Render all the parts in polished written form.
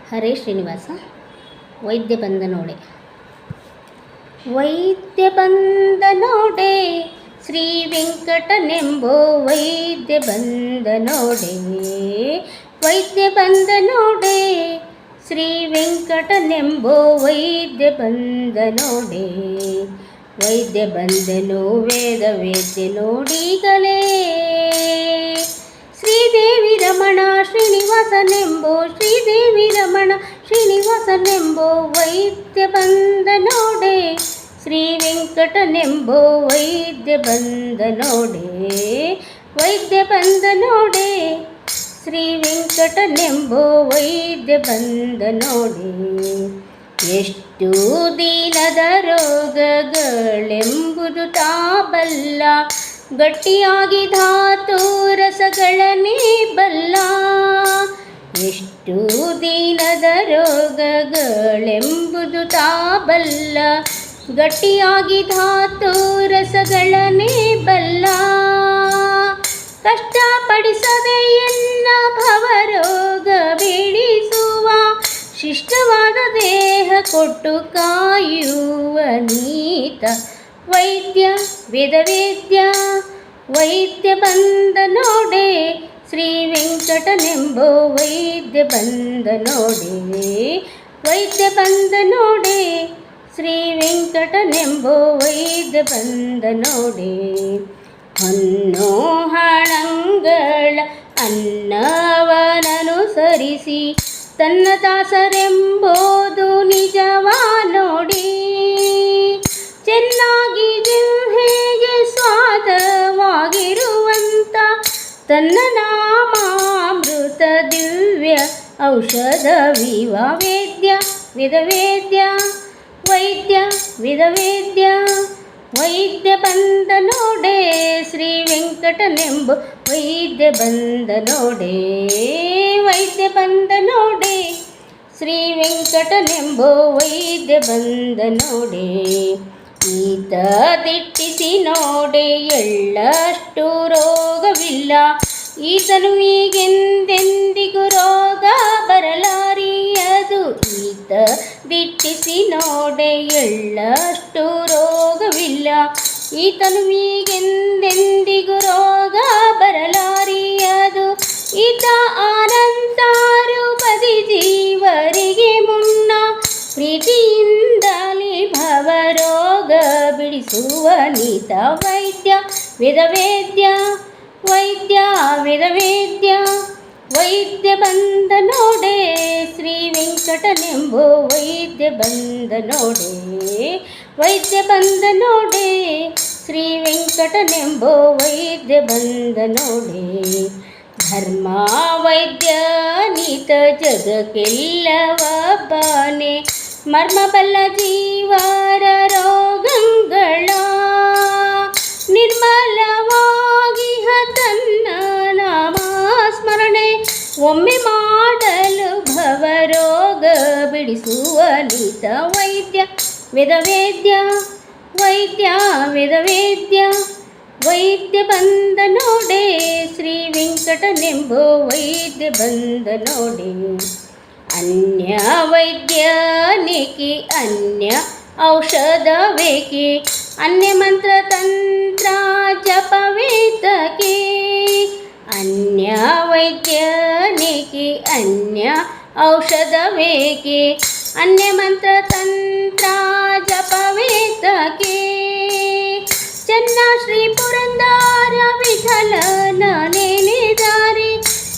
ಹರೇ ಶ್ರೀನಿವಾಸ. ವೈದ್ಯ ಬಂದ ನೋಡೆ, ವೈದ್ಯ ಬಂದ ನೋಡೆ, ಶ್ರೀ ವೆಂಕಟನೆಂಬೋ ವೈದ್ಯ ಬಂದ ನೋಡೆ, ವೈದ್ಯ ಬಂದ ನೋಡೆ, ಶ್ರೀ ವೆಂಕಟನೆಂಬೋ ವೈದ್ಯ ಬಂದ ನೋಡೆ, ವೈದ್ಯ ಬಂದನು ವೇದ ವೇದ್ಯ ನೋಡಿಗಲೇ, ಶ್ರೀದೇವಿ ರಮಣ ಶ್ರೀನಿವಾಸನೆಂಬೋ, ಶ್ರೀದೇವಿ ರಮಣ ಶ್ರೀನಿವಾಸನೆಂಬೋ ವೈದ್ಯ ಬಂದ ನೋಡೆ, ಶ್ರೀ ವೆಂಕಟನೆಂಬೋ ವೈದ್ಯ ಬಂದ ನೋಡೆ, ವೈದ್ಯ ಬಂದ ನೋಡೆ, ಶ್ರೀ ವೆಂಕಟನೆಂಬೋ ವೈದ್ಯ ಬಂದ ನೋಡೆ. ಎಷ್ಟು ದಿನದ ರೋಗಗಳೆಂಬುದು ತಾಬಲ್ಲ, ಗಟ್ಟಿಯಾಗಿ ಧಾತು ರಸಗಳನ್ನೇ ಬಲ್ಲ. ಎಷ್ಟು ದಿನದ ರೋಗಗಳೆಂಬುದು ತಾಬಲ್ಲ, ಗಟ್ಟಿಯಾಗಿ ಧಾತು ರಸಗಳನ್ನೇ ಬಲ್ಲ. ಕಷ್ಟಪಡಿಸದೆ ಎನ್ನ ಭವರೋಗ ಬೀಳಿಸುವ, ಶಿಷ್ಟವಾದ ದೇಹ ಕೊಟ್ಟು ಕಾಯುವ ನೀತ ವೈದ್ಯ ವೇದವೇದ್ಯ, ವೈದ್ಯ ಬಂದ ನೋಡೆ, ಶ್ರೀ ವೆಂಕಟನೆಂಬೋ ವೈದ್ಯ ಬಂದ ನೋಡೆ, ವೈದ್ಯ ಬಂದ ನೋಡೆ, ಶ್ರೀ ವೆಂಕಟನೆಂಬೋ ವೈದ್ಯ ಬಂದ ನೋಡೆ. ಹೊನ್ನೋ ಹಣಂಗಳ ಅನ್ನವನನುಸರಿಸಿ ತನ್ನ ದಾಸರೆಂಬುದು ನಿಜವಾ ನೋಡಿ, ಚೆನ್ನಾಗಿ ಜಿಹ್ವೆಗೆ ಸ್ವಾದವಾಗಿರುವಂಥ ತನ್ನ ನಾಮಾಮೃತ ದಿವ್ಯ ಔಷಧವಿವ ವೇದ್ಯ ವೇದವೇದ್ಯ, ವೈದ್ಯ ವೇದವೇದ್ಯ, ವೈದ್ಯ ಬಂದ ನೋಡೆ, ಶ್ರೀ ವೆಂಕಟನೆಂಬ ವೈದ್ಯ ಬಂದ ನೋಡೆ, ವೈದ್ಯ ಬಂದ ನೋಡೆ, ಶ್ರೀ ವೆಂಕಟನೆಂಬೋ ವೈದ್ಯ ಬಂದ ನೋಡೆ. ಈತ ದಿಟ್ಟಿಸಿ ನೋಡೆ ಎಳ್ಳಷ್ಟು ರೋಗವಿಲ್ಲ, ಈತನು ಈಗೆಂದೆಂದಿಗೂ ರೋಗ ಬರಲಾರಿಯದು. ಈತ ದಿಟ್ಟಿಸಿ ನೋಡೆ ಎಳ್ಳಷ್ಟು ರೋಗವಿಲ್ಲ, ಈತನು ಈಗೆಂದೆಂದಿಗೂ ರೋಗ ಬರಲಾರಿಯದು. ಈತ ಅನಂತಾರೂಪದಿ ಜೀವರಿಗೆ ಮುನ್ನ ಪ್ರೀತಿಯಿಂದಲೇ ಭವರೋಗ ಬಿಡಿಸುವ ನೀತ ವೈದ್ಯ ವೇದವೇದ್ಯ, ವೈದ್ಯ ವೇದವೇದ್ಯ, ವೈದ್ಯ ಬಂದ ನೋಡೆ, ಶ್ರೀ ವೆಂಕಟನೆಂಬೋ ವೈದ್ಯ ಬಂದ ನೋಡೆ, ವೈದ್ಯ ಬಂದ ನೋಡೆ, ಶ್ರೀ ವೆಂಕಟನೆಂಬೋ ವೈದ್ಯ ಬಂದ ನೋಡೆ. ಧರ್ಮ ವೈದ್ಯ ನೀತ ಜಗಕ್ಕೆಲ್ಲವಬ್ಬನೇ, ಮರ್ಮಬಲ್ಲ ಜೀವರ ರೋಗಗಳ ನಿರ್ಮಲವಾಗಿ ತನ್ನ ನಾಮ ಸ್ಮರಣೆ ಒಮ್ಮೆ ಮಾಡಲು ಭವರೋಗ ಬಿಡಿಸುವ ನೀತ ವೈದ್ಯ ವೇದವೇದ್ಯ, ವೈದ್ಯ ವೇದವೇದ್ಯ, ವೈದ್ಯ ಬಂದ ನೋಡೆ, ಶ್ರೀ ವೆಂಕಟನೆಂಬೋ ವೈದ್ಯ ಬಂದ ನೋಡೆ. ಅನ್ಯ ವೈದ್ಯನಿಕೆ ಅನ್ಯ ಔಷಧವೇಕೆ, ಅನ್ಯ ಮಂತ್ರ ತಂತ್ರ ಜಪವೇತಕೆ, ಅನ್ಯ ವೈದ್ಯನಿಕೆ ಅನ್ಯ ಔಷಧವೇಕೆ, ಅನ್ಯ ಮಂತ್ರ ತಂತ್ರ ಜಪವೇತಕೆ. ಚೆನ್ನ ಶ್ರೀ ಪುರಂದರ ವಿಠಲನ ನೆನೆದಾರೆ,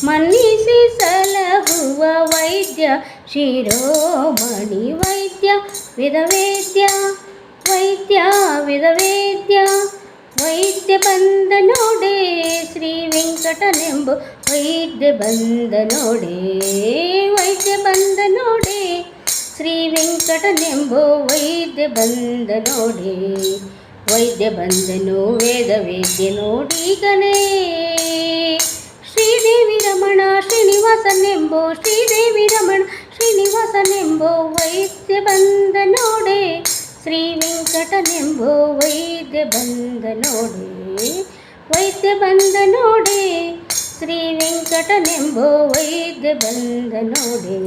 ಮನ್ನಿಸಿ ಸಲಹುವ ವೈದ್ಯ ಶಿರೋಮಣಿ ವೈದ್ಯ ವೇದವೇದ್ಯ, ವೈದ್ಯ ವೇದವೇದ್ಯ, ವೈದ್ಯ ಬಂದ ನೋಡೆ, ಶ್ರೀ ವೆಂಕಟನೆಂಬ ವೈದ್ಯ ಬಂದ ನೋಡೆ, ವೈದ್ಯ ಬಂದ ನೋಡೆ, ಶ್ರೀ ವೆಂಕಟನೆಂಬೋ ವೈದ್ಯ ಬಂದ ನೋಡೆ, ವೈದ್ಯ ಬಂದನು ವೇದ ವೇದ್ಯ ನೋಡಿಗಲೇ. ಶ್ರೀದೇವಿ ರಮಣ ಶ್ರೀನಿವಾಸನೆಂಬೋ, ಶ್ರೀದೇವಿ ರಮಣ ಶ್ರೀನಿವಾಸನೆಂಬೋ ವೈದ್ಯ ಬಂದ ನೋಡೆ, ಶ್ರೀ ವೆಂಕಟನೆಂಬೋ ವೈದ್ಯ ಬಂದ ನೋಡೆ, ವೈದ್ಯ ಬಂದ ನೋಡೆ, ಶ್ರೀ ವೆಂಕಟನೆಂಬೋ ವೈದ್ಯ ಬಂದ ನೋಡೆ.